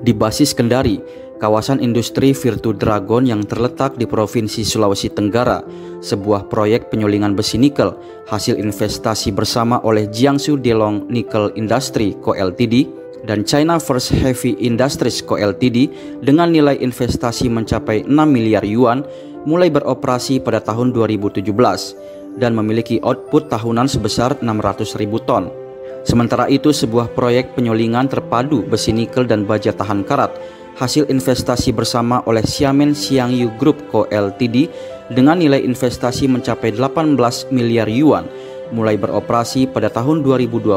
Di basis Kendari, kawasan industri Virtu Dragon yang terletak di Provinsi Sulawesi Tenggara, sebuah proyek penyulingan besi nikel hasil investasi bersama oleh Jiangsu Delong Nickel Industry Co Ltd dan China First Heavy Industries Co Ltd dengan nilai investasi mencapai 6 miliar yuan mulai beroperasi pada tahun 2017 dan memiliki output tahunan sebesar 600.000 ton. Sementara itu, sebuah proyek penyulingan terpadu besi nikel dan baja tahan karat hasil investasi bersama oleh Xiamen Xiangyu Group Co Ltd dengan nilai investasi mencapai 18 miliar yuan mulai beroperasi pada tahun 2020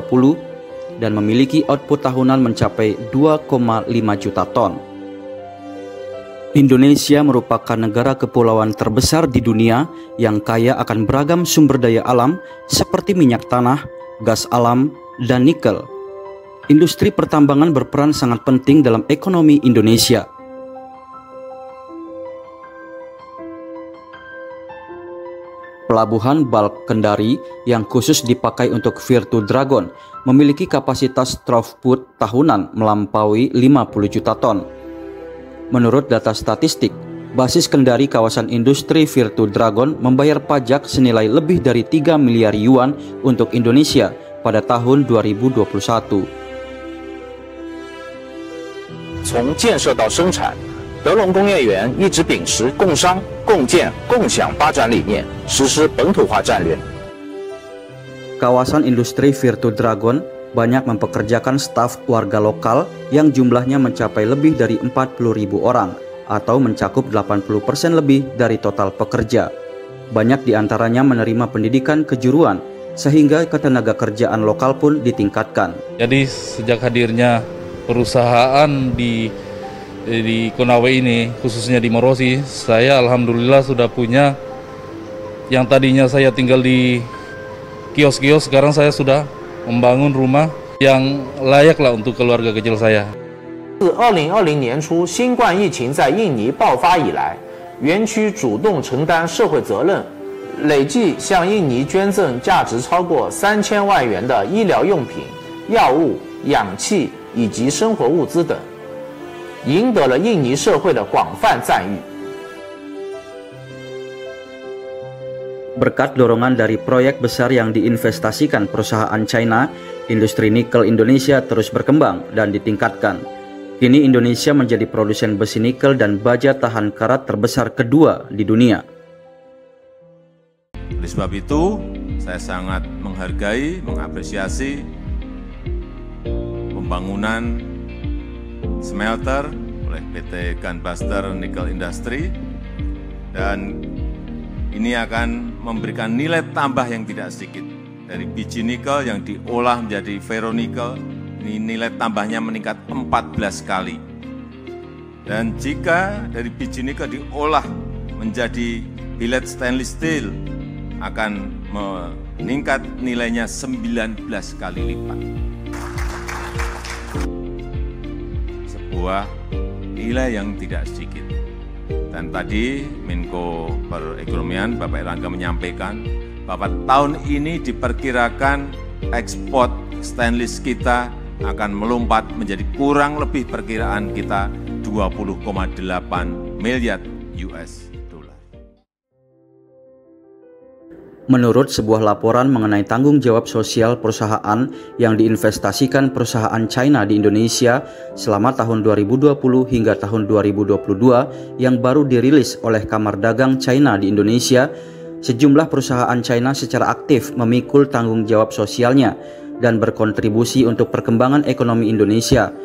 dan memiliki output tahunan mencapai 2,5 juta ton. Indonesia merupakan negara kepulauan terbesar di dunia yang kaya akan beragam sumber daya alam seperti minyak tanah, gas alam, dan nikel. Industri pertambangan berperan sangat penting dalam ekonomi Indonesia. Pelabuhan Bulk Kendari yang khusus dipakai untuk Virtu Dragon memiliki kapasitas throughput tahunan melampaui 50 juta ton. Menurut data statistik, basis Kendari kawasan industri Virtu Dragon membayar pajak senilai lebih dari 3 miliar yuan untuk Indonesia pada tahun 2021. 从建设到生产，德隆工业园一直秉持共商、共建、共享发展理念，实施本土化战略。 Kawasan industri Virtu Dragon banyak mempekerjakan staf warga lokal yang jumlahnya mencapai lebih dari 40.000 orang atau mencakup 80% lebih dari total pekerja. Banyak diantaranya menerima pendidikan kejuruan sehingga ketenaga kerjaan lokal pun ditingkatkan. Jadi sejak hadirnya perusahaan di Konawe ini, khususnya di Morosi, saya alhamdulillah sudah punya yang tadinya saya tinggal di kios-kios, sekarang saya sudah membangun rumah yang layak lah untuk keluarga kecil saya. 自2020年初新冠疫情在印尼爆发以来，园区主动承担社会责任，累计向印尼捐赠价值超过3000万元的医疗用品、药物、氧气以及生活物资等，赢得了印尼社会的广泛赞誉。 Berkat dorongan dari proyek besar yang diinvestasikan perusahaan China, industri nikel Indonesia terus berkembang dan ditingkatkan. Kini Indonesia menjadi produsen besi nikel dan baja tahan karat terbesar kedua di dunia. Oleh sebab itu, saya sangat menghargai, mengapresiasi pembangunan smelter oleh PT Gunbuster Nickel Industry, dan ini akan memberikan nilai tambah yang tidak sedikit. Dari biji nikel yang diolah menjadi ferronikel, ini nilai tambahnya meningkat 14 kali. Dan jika dari biji nikel diolah menjadi billet stainless steel, akan meningkat nilainya 19 kali lipat. Sebuah nilai yang tidak sedikit. Dan tadi Menko Perekonomian Bapak Erlangga menyampaikan bahwa tahun ini diperkirakan ekspor stainless kita akan melompat menjadi kurang lebih perkiraan kita 20,8 miliar US dollar. Menurut sebuah laporan mengenai tanggung jawab sosial perusahaan yang diinvestasikan perusahaan China di Indonesia selama tahun 2020 hingga tahun 2022 yang baru dirilis oleh Kamar Dagang China di Indonesia, sejumlah perusahaan China secara aktif memikul tanggung jawab sosialnya dan berkontribusi untuk perkembangan ekonomi Indonesia.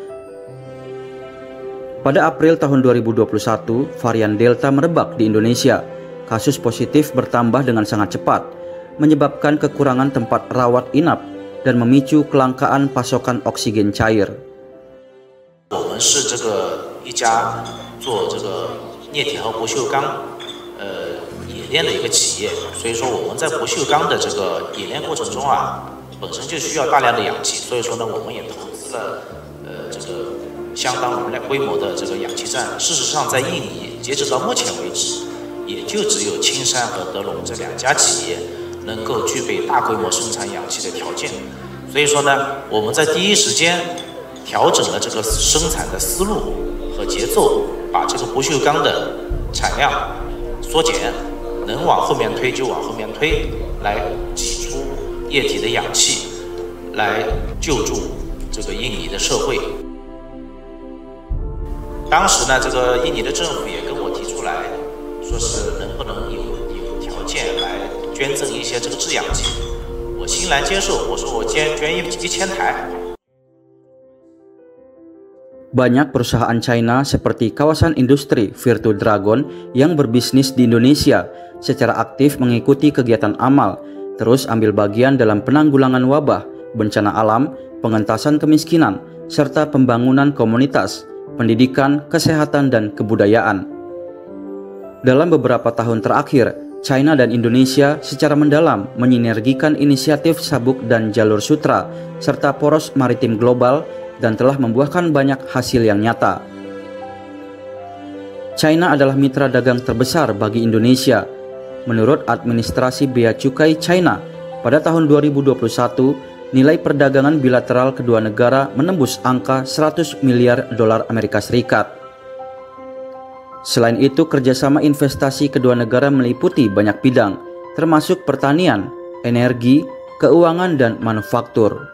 Pada April tahun 2021, varian Delta merebak di Indonesia. Kasus positif bertambah dengan sangat cepat, menyebabkan kekurangan tempat rawat inap dan memicu kelangkaan pasokan oksigen cair. 我们是这个一家做这个镍铁和不锈钢冶炼的一个企业，所以说我们在不锈钢的这个冶炼过程中啊，本身就需要大量的氧气，所以说呢，我们也投资了这个相当容量规模的这个氧气站。事实上，在印尼，截止到目前为止，也就只有青山和德隆这2家企业能够具备大规模生产氧气的条件。所以说呢，我们在第一时间调整了这个生产的思路和节奏，把这个不锈钢的产量缩减，能往后面推就往后面推，来挤出液体的氧气，来救助这个印尼的社会。当时呢，这个印尼的政府也跟我提出来，说是能不能有条件来捐赠一些这个制氧机，我欣然接受，我说我捐1000台。Banyak perusahaan China seperti kawasan industri Virtu Dragon yang berbisnis di Indonesia secara aktif mengikuti kegiatan amal, terus ambil bagian dalam penanggulangan wabah, bencana alam, pengentasan kemiskinan, serta pembangunan komunitas, pendidikan, kesehatan, dan kebudayaan. Dalam beberapa tahun terakhir, China dan Indonesia secara mendalam menyinergikan inisiatif Sabuk dan Jalur Sutra serta poros maritim global dan telah membuahkan banyak hasil yang nyata. China adalah mitra dagang terbesar bagi Indonesia. Menurut administrasi bea cukai China, pada tahun 2021, nilai perdagangan bilateral kedua negara menembus angka 100 miliar dolar Amerika Serikat. Selain itu, kerjasama investasi kedua negara meliputi banyak bidang, termasuk pertanian, energi, keuangan, dan manufaktur.